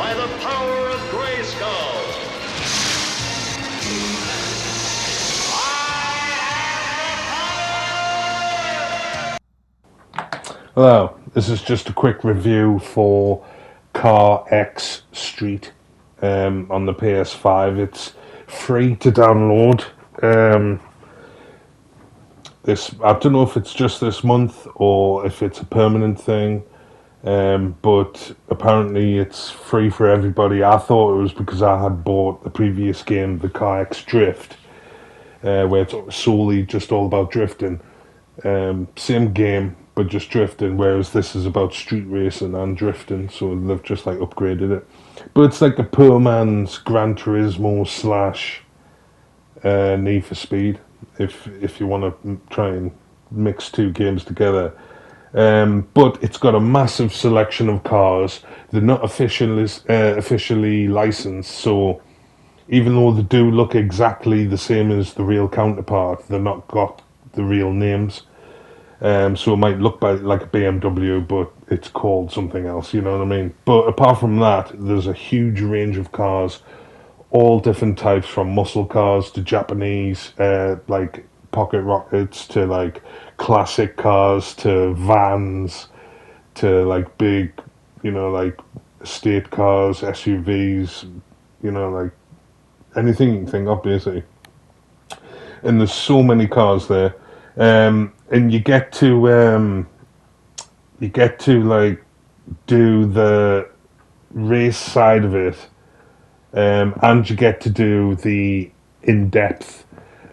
by the power of Grayskull. Hello, this is just a quick review for Car X Street on the PS5. It's free to download. I don't know if it's just this month or if it's a permanent thing, but apparently it's free for everybody. I thought it was because I had bought the previous game, the Car X Drift, where it's solely just all about drifting. Same game, but just drifting, whereas this is about street racing and drifting, so they've just like upgraded it. But it's like a poor man's Gran Turismo slash Need for Speed, if you want to try and mix two games together. But it's got a massive selection of cars. They're not officially licensed, so even though they do look exactly the same as the real counterpart, they're not got the real names. So it might look like a BMW, but it's called something else, you know what I mean? But apart from that, there's a huge range of cars, all different types, from muscle cars to Japanese, like pocket rockets, to like classic cars, to vans, to like big, like estate cars, SUVs, like anything you can think of, basically. And there's so many cars there. And you get to like do the race side of it, and you get to do the in-depth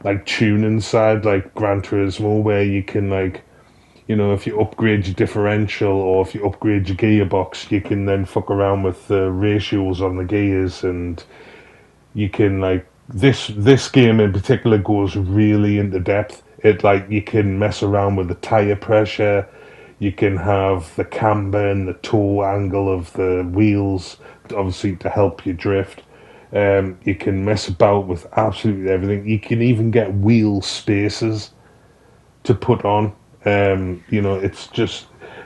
like tuning side, like Gran Turismo, where you can like, if you upgrade your differential or if you upgrade your gearbox, you can then fuck around with the ratios on the gears, and you can like this game in particular goes really into depth. It like you can mess around with the tire pressure, you can have the camber and the toe angle of the wheels, obviously to help you drift. You can mess about with absolutely everything. You can even get wheel spacers to put on. It's just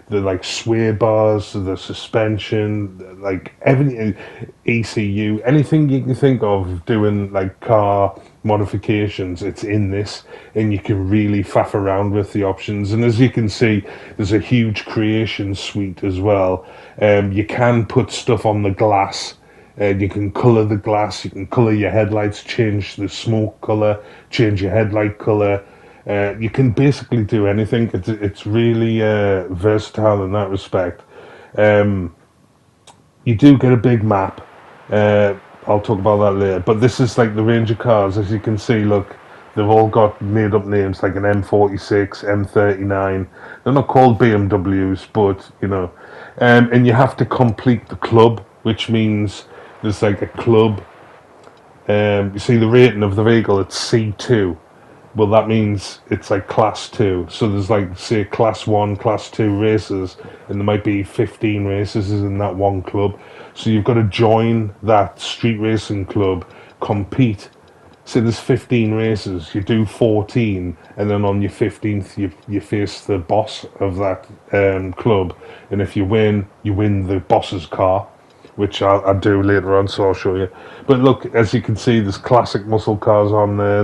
the like sway bars, the suspension, like everything, ECU, anything you can think of doing like car modifications, it's in this, and you can really faff around with the options. And as you can see, there's a huge creation suite as well. You can put stuff on the glass, and you can colour the glass, you can colour your headlights, change the smoke colour, change your headlight colour. You can basically do anything. It's really versatile in that respect. You do get a big map. I'll talk about that later. But this is like the range of cars. As you can see, look, they've all got made up names, like an M46, M39. They're not called BMWs, but, and you have to complete the club, which means there's like a club. You see the rating of the vehicle, it's C2. Well, that means it's like class 2. So there's like, say, class 1, class 2 races, and there might be 15 races in that one club. So you've got to join that street racing club, compete. Say there's 15 races, you do 14, and then on your 15th you face the boss of that club. And if you win the boss's car, which I'll do later on, so I'll show you. But look, as you can see, there's classic muscle cars on there.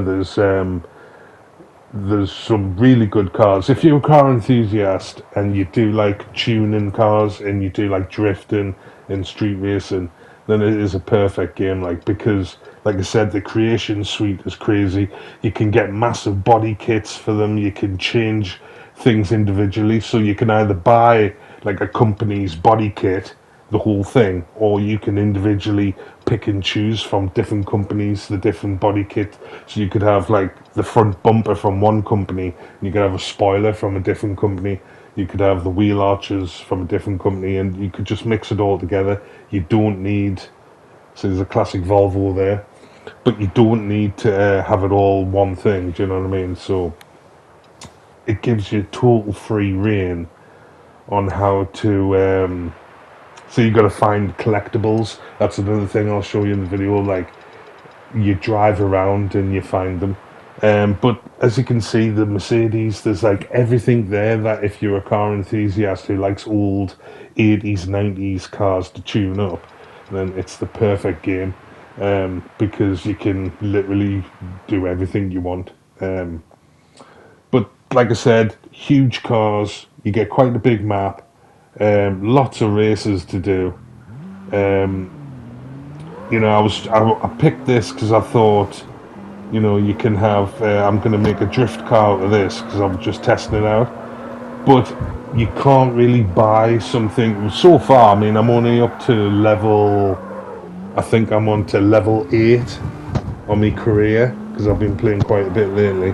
There's some really good cars. If you're a car enthusiast and you do like tuning cars and you do like drifting and street racing, then it is a perfect game, because like I said, the creation suite is crazy. You can get massive body kits for them. You can change things individually, so you can either buy like a company's body kit, the whole thing, or you can individually pick and choose from different companies the different body kit. So you could have like the front bumper from one company, and you could have a spoiler from a different company, you could have the wheel arches from a different company, and you could just mix it all together. You don't need, so there's a classic Volvo there, but you don't need to have it all one thing, do you know what I mean? So it gives you total free reign on how to so you've got to find collectibles. That's another thing I'll show you in the video. Like, you drive around and you find them. But as you can see, the Mercedes, there's like everything there that if you're a car enthusiast who likes old 80s, 90s cars to tune up, then it's the perfect game, because you can literally do everything you want. But like I said, huge cars, you get quite a big map, lots of races to do. Um, I picked this because I thought, you can have. I'm going to make a drift car out of this because I'm just testing it out. But you can't really buy something so far. I mean, I'm only up to level. I think I'm on to level 8 on my career because I've been playing quite a bit lately,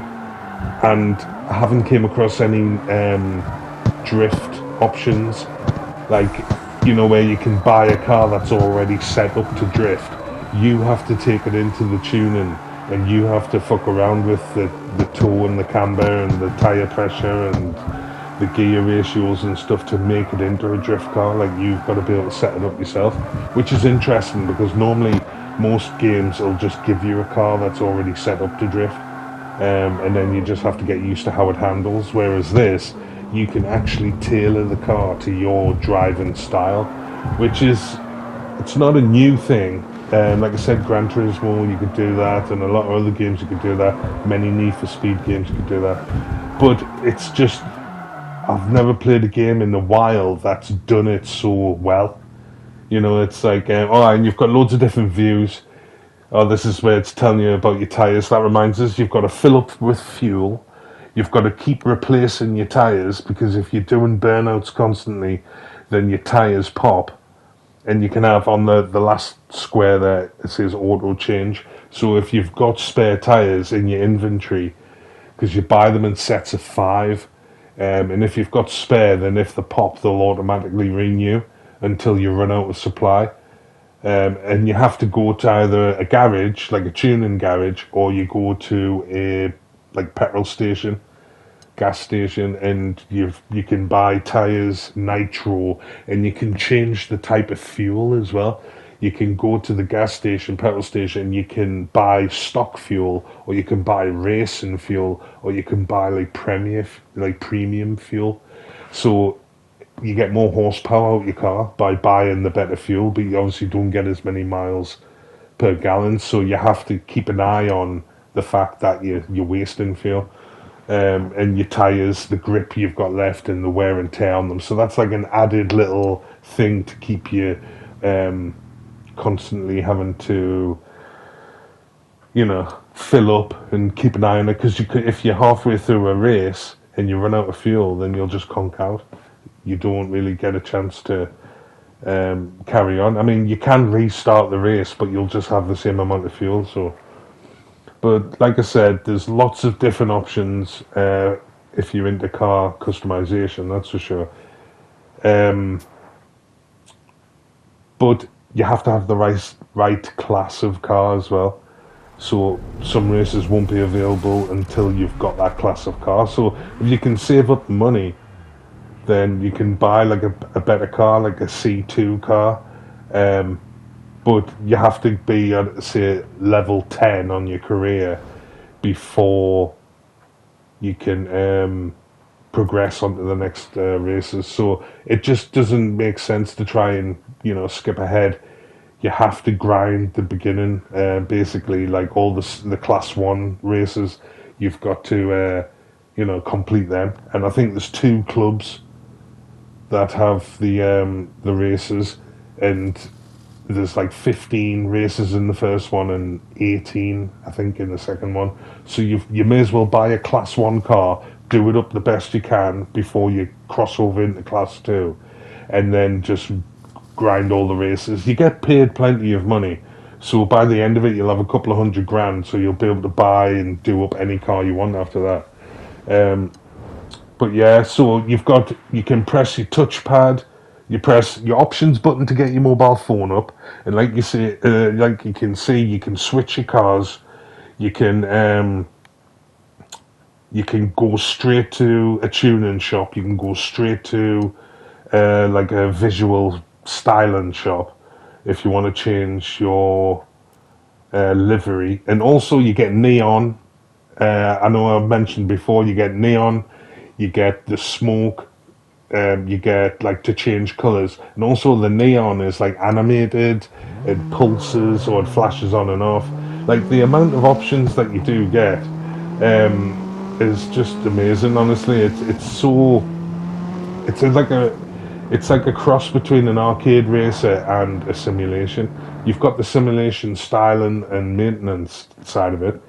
and I haven't came across any drift options, like, where you can buy a car that's already set up to drift. You have to take it into the tuning, and you have to fuck around with the toe and the camber and the tire pressure and the gear ratios and stuff to make it into a drift car. Like, you've got to be able to set it up yourself, which is interesting because normally most games will just give you a car that's already set up to drift, and then you just have to get used to how it handles. Whereas this, you can actually tailor the car to your driving style, which is, it's not a new thing. Like I said, Gran Turismo, you could do that, and a lot of other games you could do that. Many Need for Speed games you could do that. But it's just, I've never played a game in the wild that's done it so well. It's like, oh, and you've got loads of different views. Oh, this is where it's telling you about your tyres. That reminds us, you've got to fill up with fuel. You've got to keep replacing your tyres, because if you're doing burnouts constantly, then your tyres pop. And you can have on the last square there, it says auto change. So if you've got spare tyres in your inventory, because you buy them in sets of 5, and if you've got spare, then if they pop, they'll automatically renew until you run out of supply. And you have to go to either a garage, like a tuning garage, or you go to a petrol station, gas station, and you can buy tires, nitro, and you can change the type of fuel as well. You can go to the gas station, petrol station, you can buy stock fuel, or you can buy racing fuel, or you can buy premium fuel. So you get more horsepower out of your car by buying the better fuel, but you obviously don't get as many miles per gallon. So you have to keep an eye on the fact that you're wasting fuel, and your tires, the grip you've got left, and the wear and tear on them. So that's like an added little thing to keep you constantly having to, fill up and keep an eye on it. Because if you're halfway through a race and you run out of fuel, then you'll just conk out. You don't really get a chance to carry on. I mean, you can restart the race, but you'll just have the same amount of fuel. So, but like I said, there's lots of different options if you're into car customization, that's for sure. Um, but you have to have the right class of car as well. So some races won't be available until you've got that class of car. So if you can save up money, then you can buy like a better car, like a C2 car. But you have to be at, say, level 10 on your career before you can progress onto the next races. So it just doesn't make sense to try and, skip ahead. You have to grind the beginning, basically, like all the class 1 races. You've got to, complete them. And I think there's 2 clubs that have the races, and there's like 15 races in the first one and 18, I think, in the second one. So you may as well buy a class 1 car, do it up the best you can before you cross over into class 2, and then just grind all the races. You get paid plenty of money, so by the end of it you'll have a couple of $100,000, so you'll be able to buy and do up any car you want after that. But yeah, so you can press your touchpad, you press your options button to get your mobile phone up, and like you can see, you can switch your cars. You can go straight to a tuning shop. You can go straight to like a visual styling shop if you want to change your livery, and also you get neon. I know I mentioned before, you get neon, you get the smoke, you get like to change colors, and also the neon is like animated. It pulses or it flashes on and off. Like the amount of options that you do get is just amazing. Honestly, it's like a cross between an arcade racer and a simulation. You've got the simulation style and maintenance side of it,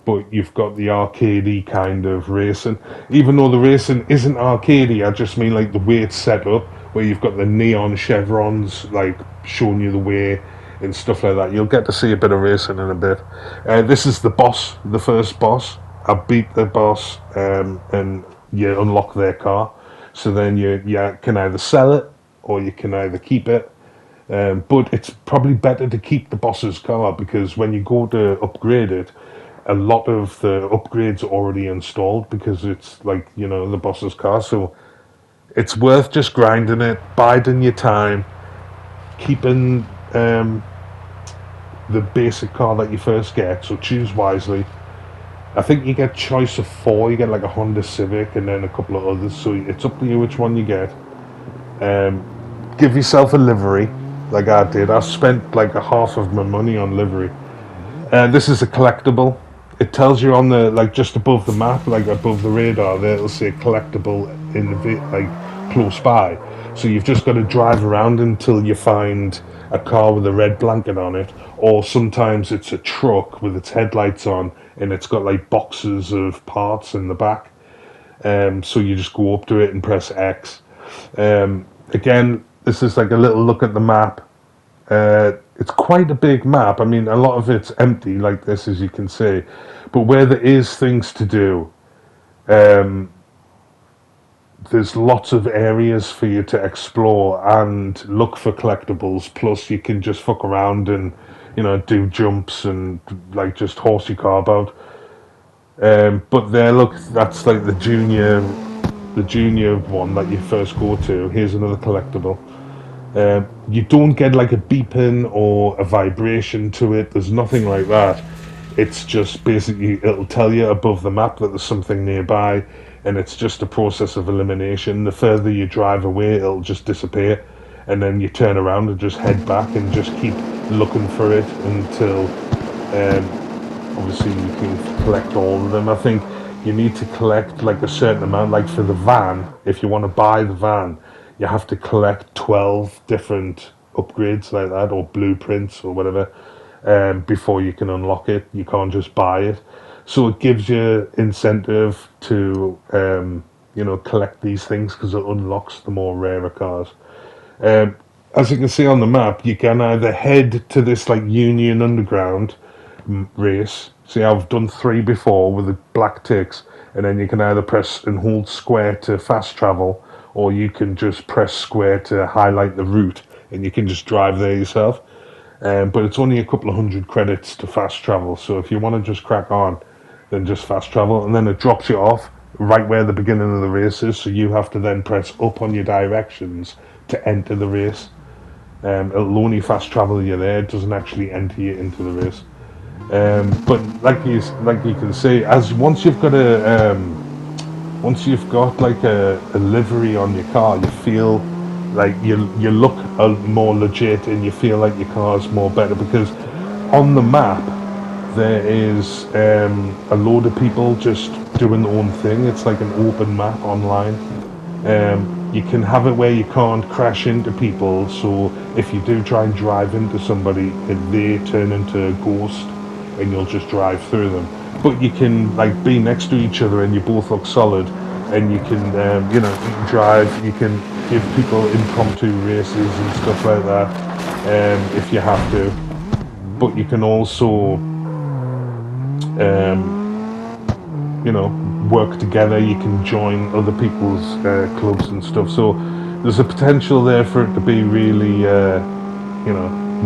but you've got the arcadey kind of racing. Even though the racing isn't arcadey, I just mean like the way it's set up, where you've got the neon chevrons like showing you the way and stuff like that. You'll get to see a bit of racing in a bit. This is the boss, the first boss. I beat the boss, and you unlock their car. So then you can either sell it or you can either keep it. But it's probably better to keep the boss's car, because when you go to upgrade it, a lot of the upgrades are already installed because it's like, the boss's car. So it's worth just grinding it, biding your time, keeping the basic car that you first get. So choose wisely. I think you get choice of 4. You get like a Honda Civic and then a couple of others. So it's up to you which one you get. Give yourself a livery, like I did. I spent like a half of my money on livery. This is a collectible. It tells you on the, like, just above the map, like above the radar, there it'll say collectible in the like close by. So you've just got to drive around until you find a car with a red blanket on it, or sometimes it's a truck with its headlights on and it's got like boxes of parts in the back. So you just go up to it and press X. Again, this is like a little look at the map. It's quite a big map. I mean, a lot of it's empty like this, as you can see. But where there is things to do, there's lots of areas for you to explore and look for collectibles. Plus, you can just fuck around and, do jumps and like just horse your car about. But there, look, that's like the junior one that you first go to. Here's another collectible. You don't get like a beeping or a vibration to it. There's nothing like that. It's just basically, it'll tell you above the map that there's something nearby, and it's just a process of elimination. The further you drive away, it'll just disappear, and then you turn around and just head back and just keep looking for it until obviously you can collect all of them. I think you need to collect like a certain amount. Like for the van, if you want to buy the van, you have to collect 12 different upgrades like that, or blueprints or whatever, before you can unlock it. You can't just buy it. So it gives you incentive to collect these things, because it unlocks the more rarer cars. As you can see on the map, you can either head to this like Union Underground race. See, I've done 3 before with the black ticks, and then you can either press and hold square to fast travel, or you can just press square to highlight the route, and you can just drive there yourself. But it's only a couple of 100 credits to fast travel, so if you want to just crack on, then just fast travel, and then it drops you off right where the beginning of the race is, so you have to then press up on your directions to enter the race. It'll only fast travel you there, it doesn't actually enter you into the race. But like you can see, once you've got like a livery on your car, you feel like you look more legit, and you feel like your car's more better, because on the map there is a load of people just doing their own thing. It's like an open map online. You can have it where you can't crash into people, so if you do try and drive into somebody, they turn into a ghost and you'll just drive through them. But you can like be next to each other and you both look solid, and you can you can drive, you can give people impromptu races and stuff like that, if you have to. But you can also work together. You can join other people's clubs and stuff. So there's a potential there for it to be really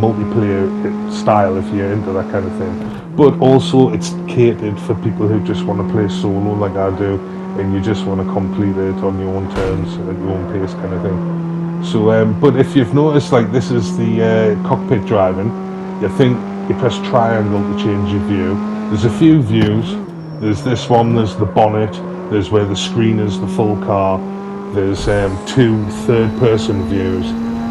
multiplayer style if you're into that kind of thing. But also it's catered for people who just want to play solo like I do, and you just want to complete it on your own terms at your own pace kind of thing. So but if you've noticed, like, this is the cockpit driving. You press triangle to change your view. There's a few views. There's this one, there's the bonnet, there's where the screen is the full car, There's two third-person views,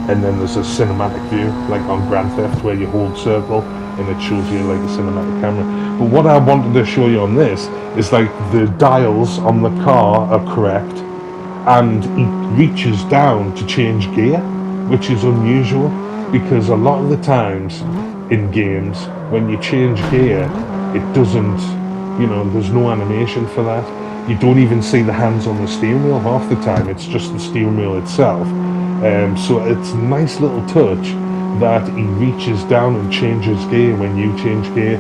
and then there's a cinematic view, like on Grand Theft, where you hold circle and it shows you like a cinematic camera. But what I wanted to show you on this is like the dials on the car are correct, and it reaches down to change gear, which is unusual because a lot of the times in games when you change gear, it doesn't, there's no animation for that. You don't even see the hands on the steering wheel half the time. It's just the steering wheel itself. So it's a nice little touch that he reaches down and changes gear when you change gear,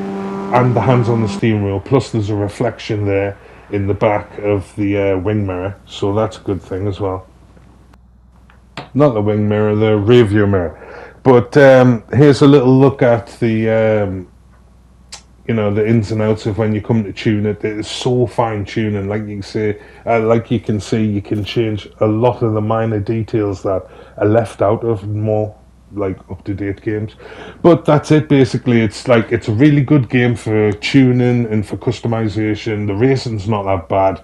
and the hands on the steering wheel. Plus, there's a reflection there in the back of the wing mirror, so that's a good thing as well. Not the wing mirror, the rear view mirror. But here's a little look at the the ins and outs of when you come to tune it. It's so fine tuning, like you can see, you can change a lot of the minor details that are left out of more like up-to-date games. But that's it basically. It's a really good game for tuning and for customization. The racing's not that bad.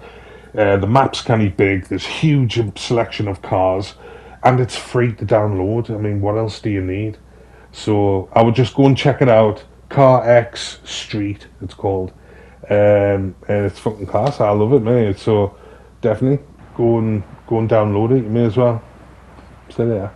The map's kind of big. There's huge selection of cars, and it's free to download. I mean, what else do you need? So I would just go and check it out. Car X Street, it's called, and it's fucking class. I love it, mate. So definitely go and download it. You may as well. See you later.